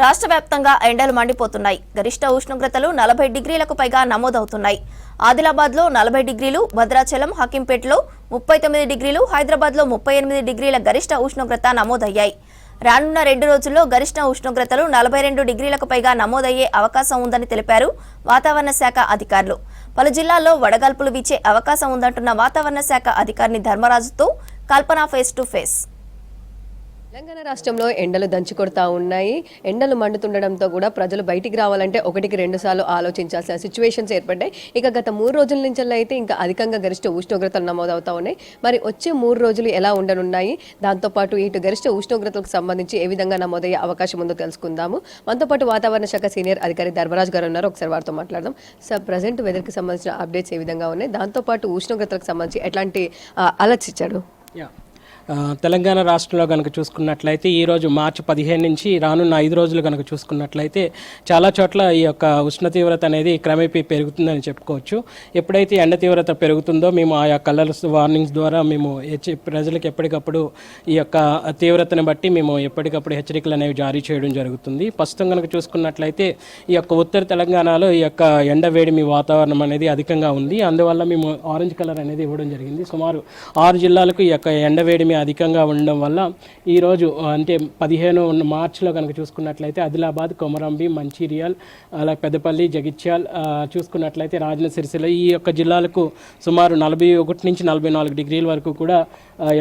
రాష్ట్ర వ్యాప్తంగా ఎండలు మండిపోతున్నాయి. గరిష్ట ఉష్ణోగ్రతలు 40 డిగ్రీలకు పైగా నమోదవుతున్నాయి. ఆదిలాబాద్లో 40 డిగ్రీలు, భద్రాచలం, హకీంపేటలో 39 డిగ్రీలు, హైదరాబాద్లో 38 డిగ్రీల గరిష్ట ఉష్ణోగ్రత నమోదయ్యాయి. రానున్న 2 రోజుల్లో గరిష్ట ఉష్ణోగ్రతలు 42 డిగ్రీలకు పైగా నమోదయ్యే అవకాశం ఉందని తెలిపారు వాతావరణ శాఖ అధికారులు. పలు జిల్లాల్లో వడగాల్పులు వీచే అవకాశం ఉందంటున్న వాతావరణ శాఖ అధికారిని ధర్మరాజుతో కల్పన ఫేస్ టు ఫేస్. తెలంగాణ రాష్ట్రంలో ఎండలు దంచి కొడతా ఉన్నాయి. ఎండలు మండుతుండడంతో కూడా ప్రజలు బయటికి రావాలంటే 1-2 సార్లు ఆలోచించాల్సిన సిచ్యువేషన్స్ ఏర్పడ్డాయి. ఇక గత 3 రోజుల నుంచి అయితే ఇంకా అధికంగా గరిష్ట ఉష్ణోగ్రతలు నమోదవుతా ఉన్నాయి. మరి వచ్చే 3 రోజులు ఎలా ఉండనున్నాయి, దాంతోపాటు ఇటు గరిష్ట ఉష్ణోగ్రతలకు సంబంధించి ఏ విధంగా నమోదయ్యే అవకాశం ఉందో తెలుసుకుందాము. మనతో పాటు వాతావరణ శాఖ సీనియర్ అధికారి ధర్మరాజ్ గారు ఉన్నారు. ఒకసారి వారితో మాట్లాడదాం. సార్, ప్రజెంట్ వెదర్కి సంబంధించిన అప్డేట్స్ ఏ విధంగా ఉన్నాయి, దాంతోపాటు ఉష్ణోగ్రతలకు సంబంధించి ఎట్లాంటి అలర్ట్స్ ఇచ్చాడు? తెలంగాణ రాష్ట్రంలో కనుక చూసుకున్నట్లయితే ఈరోజు మార్చి 15 నుంచి రానున్న 5 రోజులు కనుక చూసుకున్నట్లయితే చాలా చోట్ల ఈ యొక్క ఉష్ణ తీవ్రత అనేది క్రమేపీ పెరుగుతుందని చెప్పుకోవచ్చు. ఎప్పుడైతే ఎండ తీవ్రత పెరుగుతుందో మేము ఆయా కలర్స్ వార్నింగ్స్ ద్వారా మేము ప్రజలకు ఎప్పటికప్పుడు ఈ యొక్క తీవ్రతను బట్టి మేము ఎప్పటికప్పుడు హెచ్చరికలు అనేవి జారీ చేయడం జరుగుతుంది. ప్రస్తుతం కనుక చూసుకున్నట్లయితే ఈ యొక్క ఉత్తర తెలంగాణలో ఈ యొక్క ఎండ వేడిమి వాతావరణం అనేది అధికంగా ఉంది. అందువల్ల మేము ఆరెంజ్ కలర్ అనేది ఇవ్వడం జరిగింది. సుమారు 6 జిల్లాలకు ఈ యొక్క ఎండ వేడిమి అధికంగా ఉండడం వల్ల ఈరోజు అంటే 15 మార్చిలో కనుక చూసుకున్నట్లయితే ఆదిలాబాద్, కొమరంభి, మంచిర్యాల్, అలా పెద్దపల్లి, జగిత్యాల్ చూసుకున్నట్లయితే రాజన్న సిరిసిల్ల ఈ యొక్క జిల్లాలకు సుమారు 41 నుంచి 44 డిగ్రీల వరకు కూడా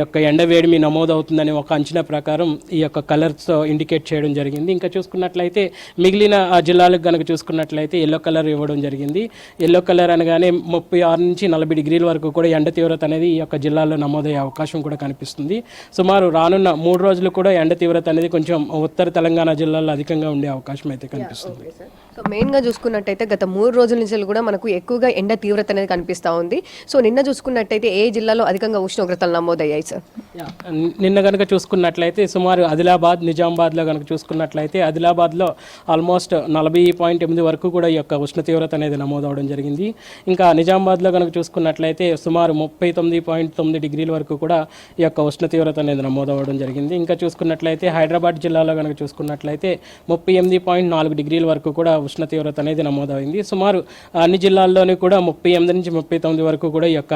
యొక్క ఎండ వేడిమి నమోదవుతుందని ఒక అంచనా ప్రకారం ఈ యొక్క కలర్స్తో ఇండికేట్ చేయడం జరిగింది. ఇంకా చూసుకున్నట్లయితే మిగిలిన జిల్లాలకు కనుక చూసుకున్నట్లయితే ఎల్లో కలర్ ఇవ్వడం జరిగింది. ఎల్లో కలర్ అనగానే 36 నుంచి 40 డిగ్రీల వరకు కూడా ఎండ తీవ్రత అనేది ఈ యొక్క జిల్లాలో నమోదయ్యే అవకాశం కూడా కనిపిస్తుంది. సుమారు రానున్న 3 రోజులు కూడా ఎండ తీవ్రత అనేది కొంచెం ఉత్తర తెలంగాణ జిల్లాల్లో అధికంగా ఉండే అవకాశం అయితే కనిపిస్తుంది. సో మెయిన్గా చూసుకున్నట్టయితే గత 3 రోజుల నుంచి కూడా మనకు ఎక్కువగా ఎండ తీవ్రత అనేది కనిపిస్తూ ఉంది. సో నిన్న చూసుకున్నట్టయితే ఏ జిల్లాలో అధికంగా ఉష్ణోగ్రతలు నమోదయ్యాయి సార్? నిన్న కనుక చూసుకున్నట్లయితే సుమారు ఆదిలాబాద్, నిజామాబాద్లో కనుక చూసుకున్నట్లయితే ఆదిలాబాద్లో ఆల్మోస్ట్ 40.8 వరకు కూడా ఈ యొక్క ఉష్ణ తీవ్రత అనేది నమోదవడం జరిగింది. ఇంకా నిజామాబాద్లో కనుక చూసుకున్నట్లయితే సుమారు 39.9 డిగ్రీల వరకు కూడా ఈ యొక్క ఉష్ణ తీవ్రత అనేది నమోదవడం జరిగింది. ఇంకా చూసుకున్నట్లయితే హైదరాబాద్ జిల్లాలో కనుక చూసుకున్నట్లయితే 38.4 డిగ్రీల వరకు కూడా ఉష్ణ తీవ్రత అనేది నమోదైంది. సుమారు అన్ని జిల్లాల్లోనూ కూడా 38 నుంచి 39 వరకు కూడా ఈ యొక్క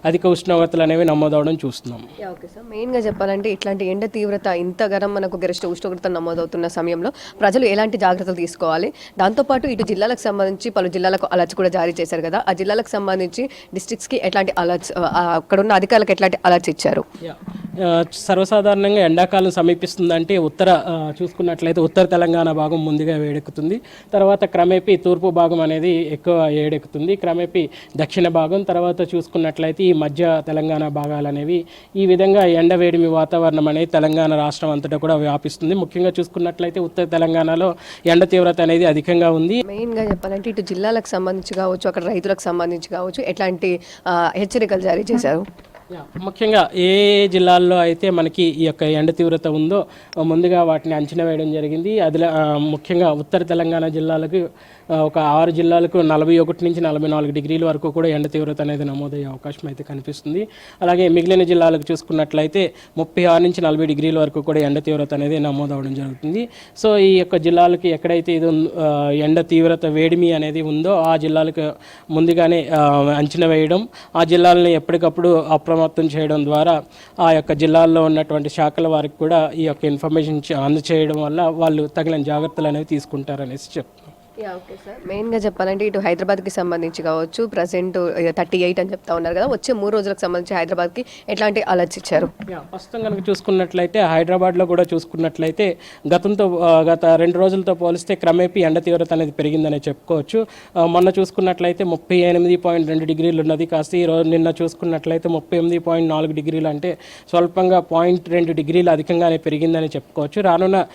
అధిక ఉష్ణోగ్రతలు అనేవి నమోదవడం చూస్తున్నాం. ఓకే సార్, మెయిన్గా చెప్పాలంటే ఇట్లాంటి ఎండ తీవ్రత ఇంతగానం మనకు గరిష్ట ఉష్ణోగ్రత నమోదవుతున్న సమయంలో ప్రజలు ఎలాంటి జాగ్రత్తలు తీసుకోవాలి, దాంతోపాటు ఇటు జిల్లాలకు సంబంధించి పలు జిల్లాలకు అలర్ట్స్ కూడా జారీ చేశారు కదా, ఆ జిల్లాలకు సంబంధించి డిస్ట్రిక్ట్స్కి ఎట్లాంటి అలర్ట్స్, అక్కడ ఉన్న అధికారులకు ఎట్లాంటి అలర్ట్స్ ఇచ్చారు? సర్వసాధారణంగా ఎండాకాలం సమీపిస్తుందంటే చూసుకున్నట్లయితే ఉత్తర తెలంగాణ భాగం ముందుగా వేడెక్కుతుంది. తర్వాత క్రమేపీ తూర్పు భాగం అనేది ఎక్కువ వేడెక్కుతుంది. క్రమేపీ దక్షిణ భాగం, తర్వాత చూసుకున్నట్లయితే ఈ మధ్య తెలంగాణ భాగాలు అనేవి ఈ విధంగా ఎండ వేడిమి వాతావరణం అనేది తెలంగాణ రాష్ట్రం అంతటా కూడా వ్యాపిస్తుంది. ముఖ్యంగా చూసుకున్నట్లయితే ఉత్తర తెలంగాణలో ఎండ తీవ్రత అనేది అధికంగా ఉంది. మెయిన్గా చెప్పాలంటే ఇటు జిల్లాలకు సంబంధించి కావచ్చు, అక్కడ రైతులకు సంబంధించి కావచ్చు, ఎట్లాంటి హెచ్చరికలు జారీ చేశారు? ముఖ్యంగా ఏ జిల్లాల్లో అయితే మనకి ఈ యొక్క ఎండ తీవ్రత ఉందో ముందుగా వాటిని అంచనా వేయడం జరిగింది. అది ముఖ్యంగా ఉత్తర తెలంగాణ జిల్లాలకు ఒక 6 జిల్లాలకు 41 నుంచి 44 డిగ్రీల వరకు కూడా ఎండ తీవ్రత అనేది నమోదయ్యే అవకాశం అయితే కనిపిస్తుంది. అలాగే మిగిలిన జిల్లాలకు చూసుకున్నట్లయితే 36 నుంచి 40 డిగ్రీల వరకు కూడా ఎండ తీవ్రత అనేది నమోదవడం జరుగుతుంది. సో ఈ యొక్క జిల్లాలకి ఎక్కడైతే ఇది ఎండ తీవ్రత వేడిమి అనేది ఉందో ఆ జిల్లాలకు ముందుగానే అంచనా వేయడం, ఆ జిల్లాలని ఎప్పటికప్పుడు అప్రమత్తం చేయడం ద్వారా ఆ యొక్క జిల్లాల్లో ఉన్నటువంటి శాఖల వారికి కూడా ఈ యొక్క ఇన్ఫర్మేషన్ అందచేయడం వల్ల వాళ్ళు తగిన జాగ్రత్తలు అనేవి తీసుకుంటారనేసి చెప్తున్నారు. ఓకే సార్, మెయిన్గా చెప్పాలంటే ఇటు హైదరాబాద్కి సంబంధించి కావచ్చు, ప్రజెంట్ 38 అని చెప్తా ఉన్నారు కదా, వచ్చే 3 రోజులకు సంబంధించి హైదరాబాద్కి ఎట్లాంటి అలర్ట్స్ ఇచ్చారు? ప్రస్తుతం కనుక చూసుకున్నట్లయితే హైదరాబాద్లో కూడా చూసుకున్నట్లయితే గత 2 రోజులతో పోలిస్తే క్రమేపీ ఎండ తీవ్రత అనేది పెరిగిందని చెప్పుకోవచ్చు. మొన్న చూసుకున్నట్లయితే 38.2 డిగ్రీలు ఉన్నది, కాస్త ఈరోజు నిన్న చూసుకున్నట్లయితే 38.4 డిగ్రీలు, అంటే స్వల్పంగా 0.2 డిగ్రీలు అధికంగానే పెరిగిందని చెప్పుకోవచ్చు. రానున్న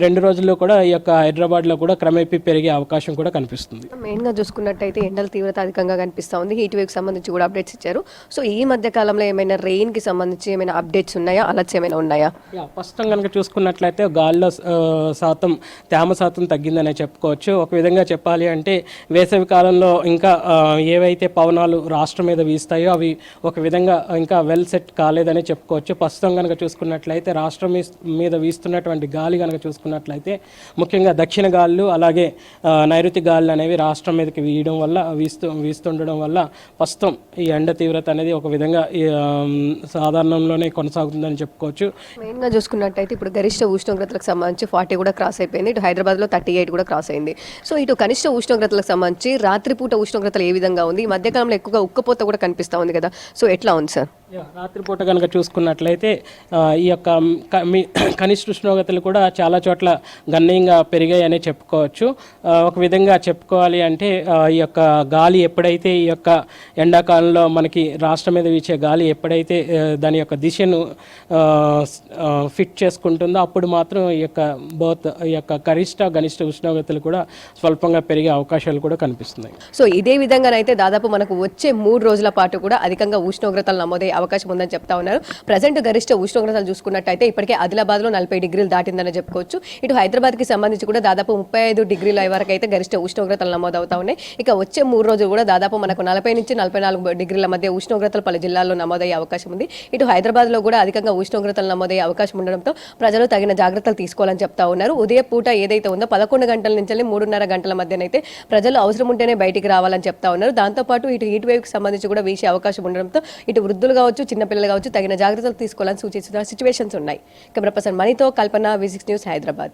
2 రోజుల్లో కూడా ఈ యొక్క హైదరాబాద్లో కూడా క్రమేపీ క్రమేపీ పెరిగే అవకాశం కూడా కనిపిస్తుంది. మెయిన్గా చూసుకున్నట్టయితే ఎండల తీవ్రత అధికంగా కనిపిస్తూ ఉంది. హీట్ వేవ్కి సంబంధించి కూడా అప్డేట్స్ ఇచ్చారు. సో ఈ మధ్య కాలంలో ఏమైనా రెయిన్కి సంబంధించి ఏమైనా అప్డేట్స్ ఉన్నాయా, అలర్ట్స్ ఏమైనా ఉన్నాయా? ప్రస్తుతం కనుక చూసుకున్నట్లయితే గాలిలో తేమ శాతం తగ్గిందనే చెప్పుకోవచ్చు. ఒక విధంగా చెప్పాలి అంటే వేసవి కాలంలో ఇంకా ఏవైతే పవనాలు రాష్ట్రం మీద వీస్తాయో అవి ఒక విధంగా ఇంకా వెల్ సెట్ కాలేదనే చెప్పుకోవచ్చు. ప్రస్తుతం కనుక చూసుకున్నట్లయితే రాష్ట్రం మీద వీస్తున్నటువంటి గాలి కనుక చూసుకున్నట్లయితే ముఖ్యంగా దక్షిణ గాలులు అలాగే నైరుతి గాలులు అనేవి రాష్ట్రం మీదకి వీస్తుండడం వల్ల ప్రస్తుతం ఈ ఎండ తీవ్రత అనేది ఒక విధంగా సాధారణంలోనే కొనసాగుతుందని చెప్పుకోవచ్చు. మెయిన్గా చూసుకున్నట్టయితే ఇప్పుడు గరిష్ట ఉష్ణోగ్రతలకు సంబంధించి 40 కూడా క్రాస్ అయిపోయింది. ఇటు హైదరాబాద్లో 38 కూడా క్రాస్ అయింది. సో ఇటు కనిష్ట ఉష్ణోగ్రతలకు సంబంధించి రాత్రిపూట ఉష్ణోగ్రతలు ఏ విధంగా ఉంది? ఈ మధ్యకాలంలో ఎక్కువగా ఉక్కపోత కూడా కనిపిస్తూ ఉంది కదా, సో ఎట్లా ఉంది సార్? రాత్రిపూట కనుక చూసుకున్నట్లయితే ఈ యొక్క కనిష్ట ఉష్ణోగ్రతలు కూడా చాలా చోట్ల గణనీయంగా పెరిగాయనే చెప్పుకోవచ్చు. ఒక విధంగా చెప్పుకోవాలి అంటే ఈ యొక్క గాలి ఎప్పుడైతే ఈ యొక్క ఎండాకాలంలో మనకి రాష్ట్రం మీద వీచే గాలి ఎప్పుడైతే దాని యొక్క దిశను ఫిట్ చేసుకుంటుందో అప్పుడు మాత్రం ఈ యొక్క గనిష్ట ఉష్ణోగ్రతలు కూడా స్వల్పంగా పెరిగే అవకాశాలు కూడా కనిపిస్తున్నాయి. సో ఇదే విధంగానైతే దాదాపు మనకు వచ్చే 3 రోజుల పాటు కూడా అధికంగా ఉష్ణోగ్రతలు నమోదయ్యే అవకాశం ఉందని చెప్తా ఉన్నారు. ప్రజెంట్ గరిష్ట ఉష్ణోగ్రతలు చూసుకున్నట్టయితే ఇప్పటికే ఆదిలాబాద్లో 40 డిగ్రీలు దాటిందని చెప్పుకోవచ్చు. ఇటు హైదరాబాద్కి సంబంధించి కూడా దాదాపు 35 డిగ్రీల వరకు అయితే గరిష్ట ఉష్ణోగ్రతలు నమోదవుతా ఉన్నాయి. ఇక వచ్చే 3 రోజులు కూడా దాదాపు మనకు 40 నుంచి 44 డిగ్రీల మధ్య ఉష్ణోగ్రతలు పలు జిల్లాల్లో నమోదయ్యే అవకాశం ఉంది. ఇటు హైదరాబాద్లో కూడా అధికంగా ఉష్ణోగ్రతలు నమోదయ్యే అవకాశం ఉండడంతో ప్రజలు తగిన జాగ్రత్తలు తీసుకోవాలని చెప్తా ఉన్నారు. ఉదయం పూట ఏదైతే ఉందో 11 గంటల నుంచి 3:30 గంటల మధ్యనైతే ప్రజలు అవసరం ఉంటేనే బయటికి రావాలని చెప్తా ఉన్నారు. దాంతోపాటు ఇటు హీట్ వేవ్కి సంబంధించి కూడా వీసే అవకాశం ఉండడంతో ఇటు వృద్ధులు కావచ్చు, చిన్నపిల్లలు కావచ్చు తగిన జాగ్రత్తలు తీసుకోవాలని సూచిస్తున్న సిచ్యువేషన్స్ ఉన్నాయి. కెమెరా పర్సన్ మనీతో కల్పన, V6 న్యూస్, హైదరాబాద్.